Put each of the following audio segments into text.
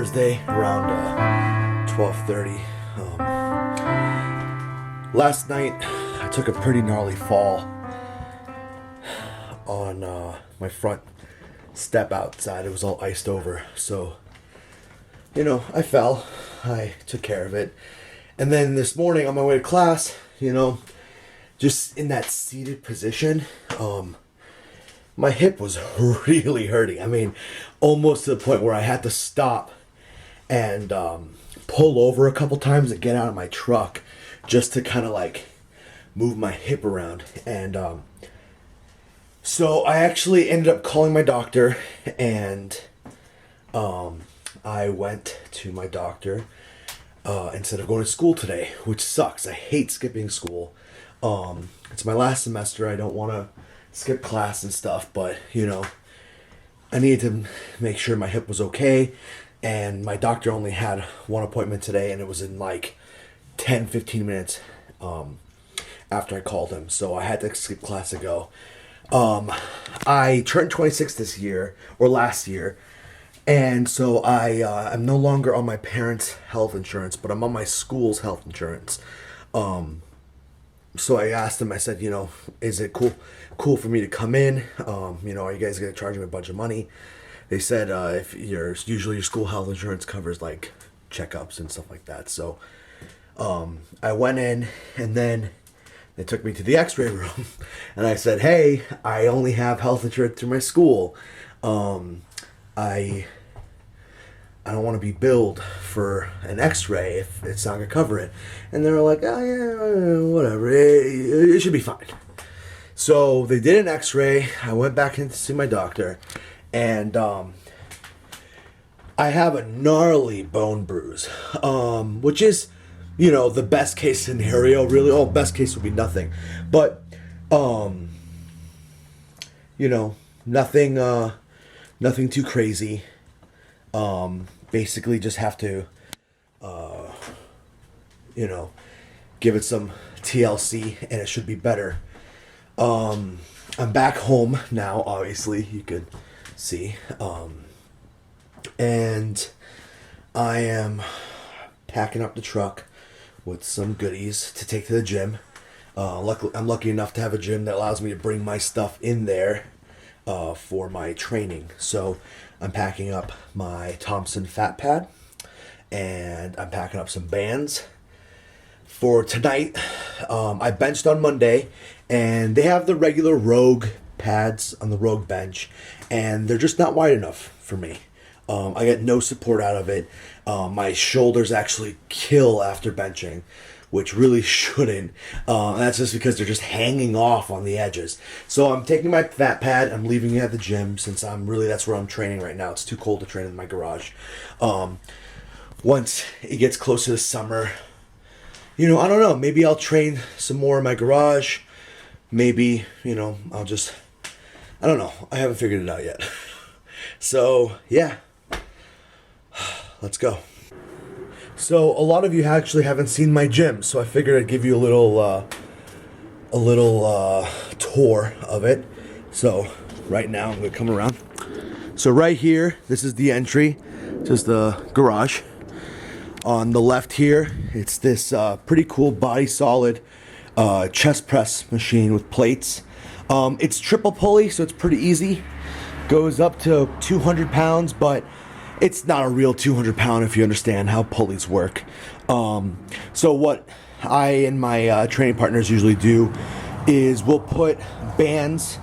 Thursday around 12:30. Last night I took a pretty gnarly fall on my front step outside. It was all iced over, so I fell. I took care of it, and then this morning on my way to class, just in that seated position, my hip was really hurting. I mean, almost to the point where I had to stop and pull over a couple times and get out of my truck just to kind of like move my hip around. And so I actually ended up calling my doctor, and I went to my doctor instead of going to school today, which sucks. I hate skipping school. It's my last semester. I don't want to skip class and stuff, but I needed to make sure my hip was okay, and my doctor only had one appointment today, and it was in like 10-15 minutes after I called him, so I had to skip class to go. I turned 26 this year, or last year, and so I'm no longer on my parents' health insurance, but I'm on my school's health insurance. So I asked him, I said, is it cool for me to come in? Are you guys going to charge me a bunch of money? They said, if usually your school health insurance covers like checkups and stuff like that. So, I went in, and then they took me to the x-ray room, and I said, hey, I only have health insurance through my school. I don't want to be billed for an x-ray if it's not going to cover it. And they were like, oh yeah, whatever, it should be fine. So they did an x-ray. I went back in to see my doctor, and I have a gnarly bone bruise, which is, the best case scenario, really. Oh, best case would be nothing. But, nothing too crazy. Basically just have to, give it some TLC, and it should be better. I'm back home now, obviously, you could see. And I am packing up the truck with some goodies to take to the gym. Luckily, I'm lucky enough to have a gym that allows me to bring my stuff in there for my training. So I'm packing up my Thompson Fat Pad, and I'm packing up some bands for tonight. I benched on Monday, and they have the regular Rogue pads on the Rogue bench, and they're just not wide enough for me. I get no support out of it. My shoulders actually kill after benching, which really shouldn't. That's just because they're just hanging off on the edges. So I'm taking my fat pad. I'm leaving it at the gym since that's where I'm training right now. It's too cold to train in my garage. Once it gets closer to summer, I don't know. Maybe I'll train some more in my garage. Maybe, I'll just, I don't know. I haven't figured it out yet. So, yeah. Let's go. So a lot of you actually haven't seen my gym, so I figured I'd give you a little tour of it. So right now I'm gonna come around. So right here, this is the entry, just the garage. On the left here, it's this pretty cool body solid chest press machine with plates. It's triple pulley, so it's pretty easy. Goes up to 200 pounds, but it's not a real 200 pound if you understand how pulleys work. So what I and my training partners usually do is we'll put bands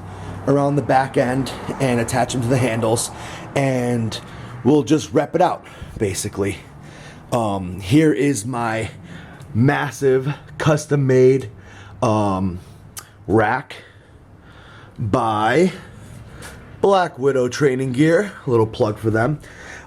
around the back end and attach them to the handles, and we'll just rep it out, basically. Here is my massive custom-made rack by Black Widow Training Gear. A little plug for them.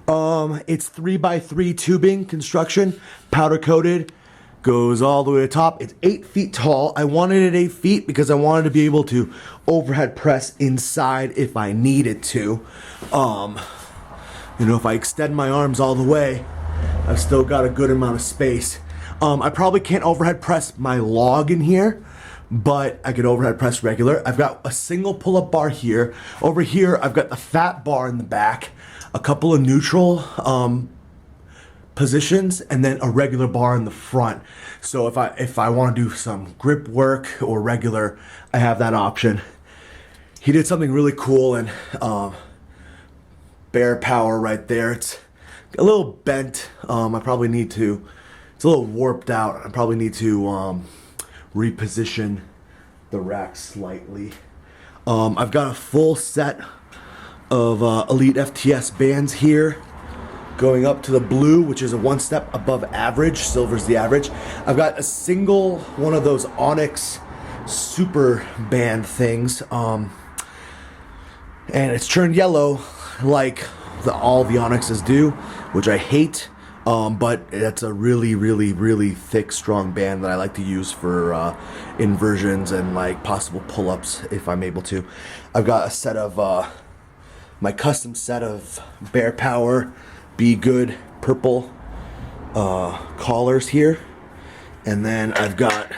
It's 3x3 tubing construction, powder coated, goes all the way to the top. It's 8 feet tall. I wanted it 8 feet because I wanted to be able to overhead press inside if I needed to. If I extend my arms all the way, I've still got a good amount of space. I probably can't overhead press my log in here, but I could overhead press regular. I've got a single pull-up bar here. Over here, I've got the fat bar in the back, a couple of neutral positions and then a regular bar in the front. So if I want to do some grip work or regular, I have that option. He did something really cool, and Bear Power right there. It's a little bent. I probably need to. It's a little warped out. I probably need to reposition the rack slightly. I've got a full set of Elite FTS bands here, going up to the blue, which is a one step above average. Silver's the average. I've got a single one of those Onyx super band things, and it's turned yellow like all the Onyxes do, which I hate. But it's a really, really, really thick, strong band that I like to use for inversions and like possible pull-ups if I'm able to. I've got a set of my custom set of Bear Power Be Good purple collars here, and then I've got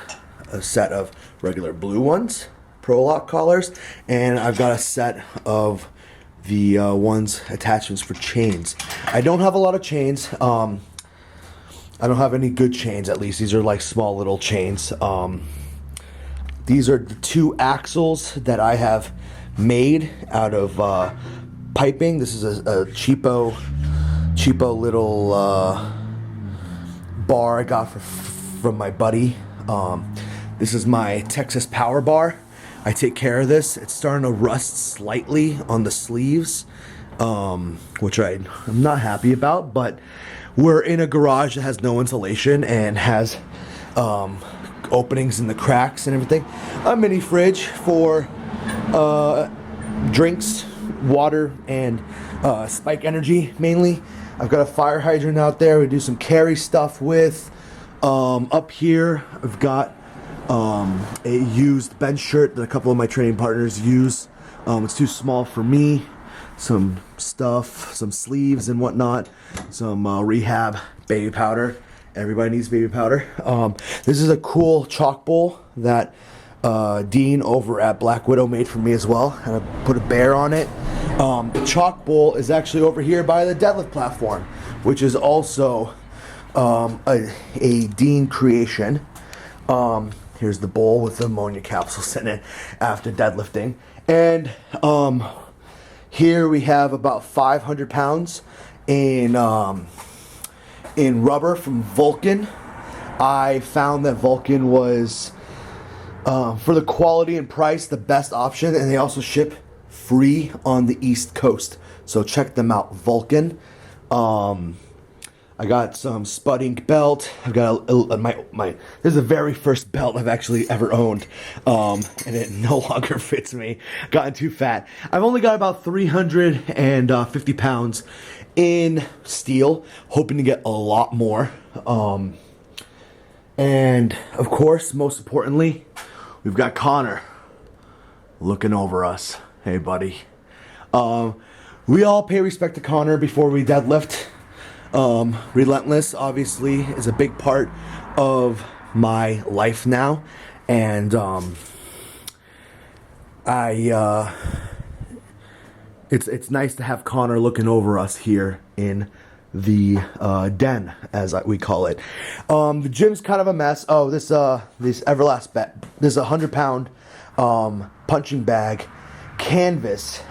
a set of regular blue ones, Pro Lock collars, and I've got a set of the ones attachments for chains. I don't have a lot of chains. I don't have any good chains, at least. These are like small little chains. These are the 2 axles that I have made out of piping. This is a cheapo little bar I got from my buddy. This is my Texas Power Bar. I take care of this. It's starting to rust slightly on the sleeves, which I'm not happy about, but we're in a garage that has no insulation and has openings in the cracks and everything. A mini fridge for drinks, water, and Spike Energy mainly. I've got a fire hydrant out there we do some carry stuff with. Up here I've got a used bench shirt that a couple of my training partners use. It's too small for me. Some stuff, some sleeves and whatnot, some rehab baby powder. Everybody needs baby powder. This is a cool chalk bowl that Dean over at Black Widow made for me as well, and I put a bear on it. The chalk bowl is actually over here by the deadlift platform, which is also a Dean creation. Here's the bowl with the ammonia capsules in it after deadlifting. And here we have about 500 pounds in rubber from Vulcan. I found that Vulcan was, for the quality and price, the best option, and they also ship free on the East Coast. So check them out, Vulcan. I got some Spud Ink belt. I've got my this is the very first belt I've actually ever owned, and it no longer fits me. Gotten too fat. I've only got about 350 pounds in steel, hoping to get a lot more. And of course, most importantly, we've got Connor looking over us. Hey, buddy. We all pay respect to Connor before we deadlift. Relentless obviously is a big part of my life now, and it's nice to have Connor looking over us here in the den, as we call it. The gym's kind of a mess. Oh, this Everlast bet. This is a 100-pound punching bag canvas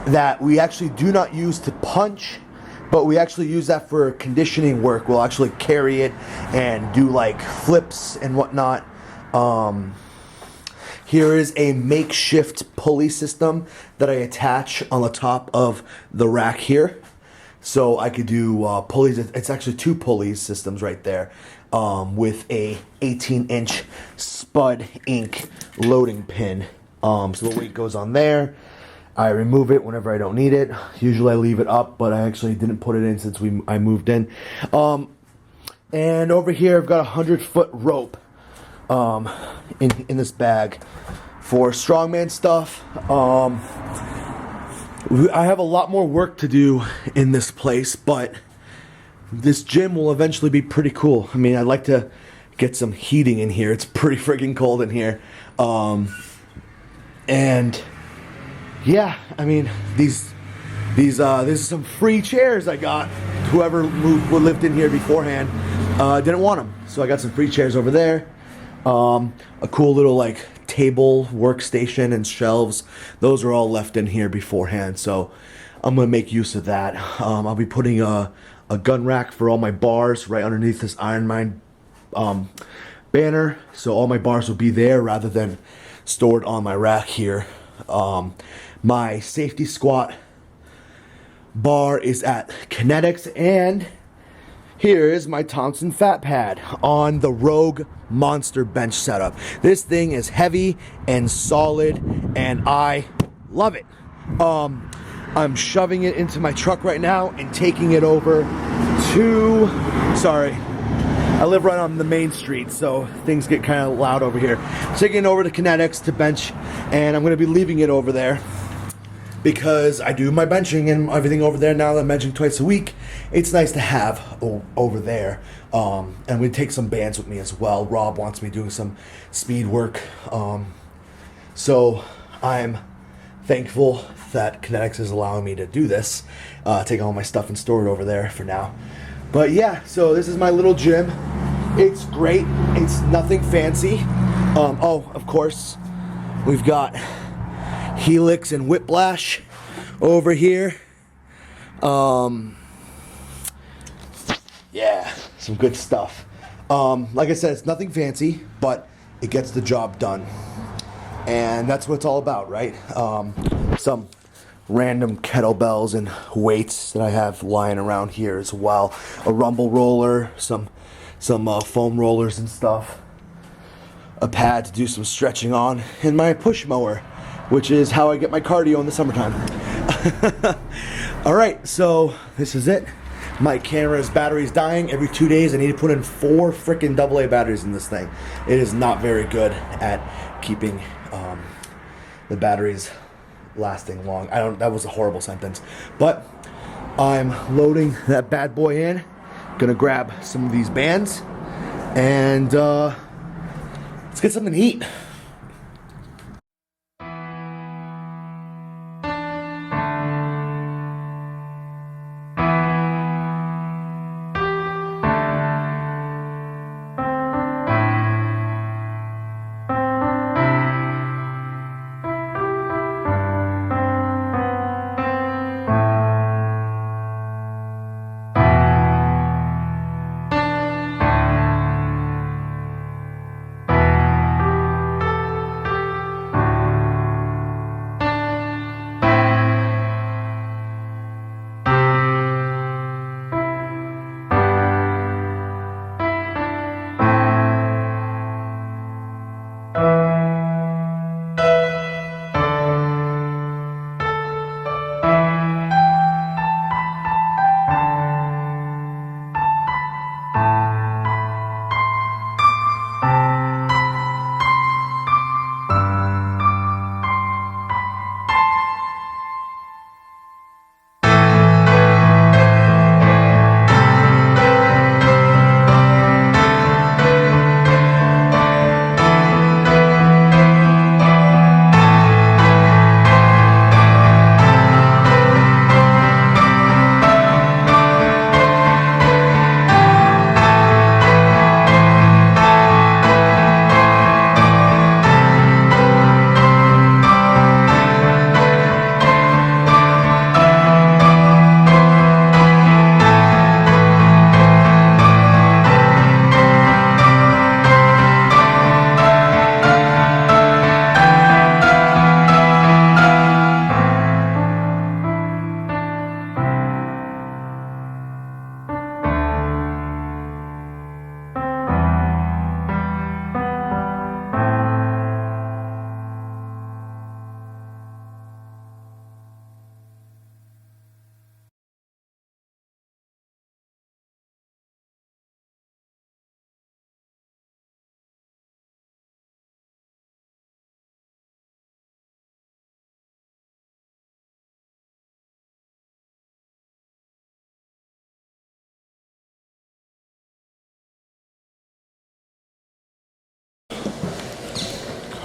that we actually do not use to punch, but we actually use that for conditioning work. We'll actually carry it and do like flips and whatnot. Here is a makeshift pulley system that I attach on the top of the rack here. So I could do pulleys. It's actually 2 pulley systems right there, with a 18-inch Spud Ink loading pin. So the weight goes on there. I remove it whenever I don't need it. Usually I leave it up, but I actually didn't put it in since I moved in. And over here I've got a 100-foot rope in this bag for strongman stuff. I have a lot more work to do in this place, but this gym will eventually be pretty cool. I mean, I'd like to get some heating in here. It's pretty freaking cold in here. And yeah, I mean, these are some free chairs I got whoever lived in here beforehand didn't want them. So I got some free chairs over there. A cool little like table, workstation, and shelves. Those are all left in here beforehand. So I'm gonna make use of that. I'll be putting a gun rack for all my bars right underneath this Iron Mind banner. So all my bars will be there rather than stored on my rack here. My safety squat bar is at Kinetics, and here is my Thompson Fat Pad on the Rogue Monster bench setup. This thing is heavy and solid, and I love it. I'm shoving it into my truck right now and taking it over to, sorry, I live right on the main street, so things get kind of loud over here. Taking it over to Kinetics to bench, and I'm going to be leaving it over there because I do my benching and everything over there now that I'm benching twice a week. It's nice to have over there. And we take some bands with me as well. Rob wants me doing some speed work. So I'm thankful that Kinetics is allowing me to do this. Take all my stuff and store it over there for now. But yeah, so this is my little gym. It's great. It's nothing fancy. Oh, of course, we've got Helix and Whiplash over here. Yeah, some good stuff. Like I said, it's nothing fancy, but it gets the job done. And that's what it's all about, right? Some random kettlebells and weights that I have lying around here as well. A rumble roller, some foam rollers and stuff. A pad to do some stretching on, and my push mower, which is how I get my cardio in the summertime. All right, so this is it. My camera's battery's dying. Every 2 days I need to put in 4 freaking AA batteries in this thing. It is not very good at keeping the batteries lasting long. That was a horrible sentence. But I'm loading that bad boy in. Gonna grab some of these bands and let's get something to eat.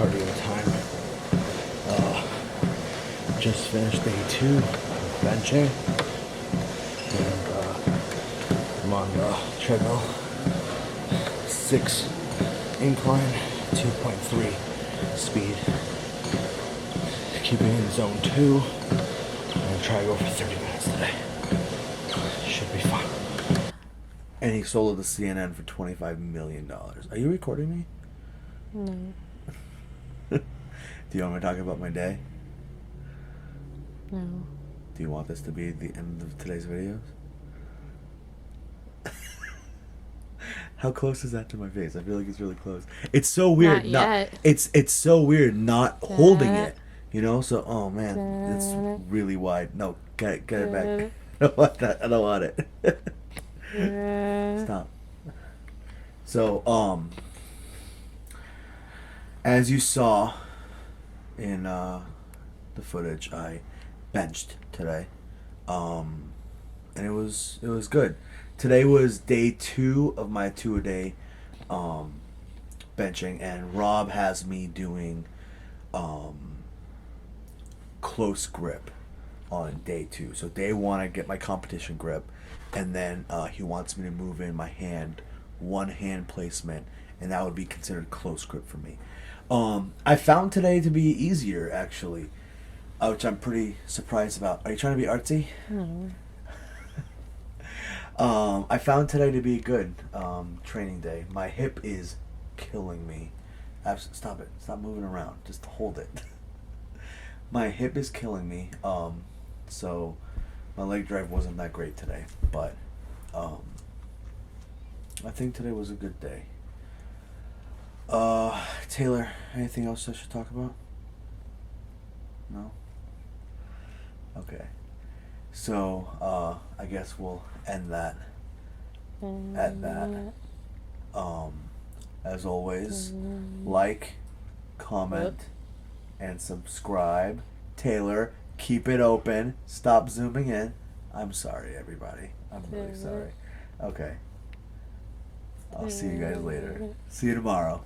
Cardio time. Just finished day 2 of benching, and I'm on the treadmill. 6 incline, 2.3 speed. Keeping in zone 2. I'm gonna try to go for 30 minutes today. Should be fun. And he sold it to CNN for $25 million. Are you recording me? No. Do you want me to talk about my day? No. Do you want this to be the end of today's videos? How close is that to my face? I feel like it's really close. It's so weird. Not yet. It's so weird not holding it. You know? So, oh man, it's really wide. No, get it back. I don't want that. I don't want it. Stop. So, as you saw in the footage, I benched today, and it was good. Today was day 2 of my 2-a-day benching, and Rob has me doing close grip on day 2. So day 1 I get my competition grip, and then he wants me to move in my hand, one hand placement, and that would be considered close grip for me. I found today to be easier, actually, which I'm pretty surprised about. Are you trying to be artsy? No. I found today to be a good training day. My hip is killing me. Stop it. Stop moving around. Just hold it. My hip is killing me. So my leg drive wasn't that great today, but I think today was a good day. Taylor, anything else I should talk about? No? Okay. So, I guess we'll end that at that. As always, like, comment, and subscribe. Taylor, keep it open. Stop zooming in. I'm sorry, everybody. I'm really sorry. Okay. I'll see you guys later. See you tomorrow.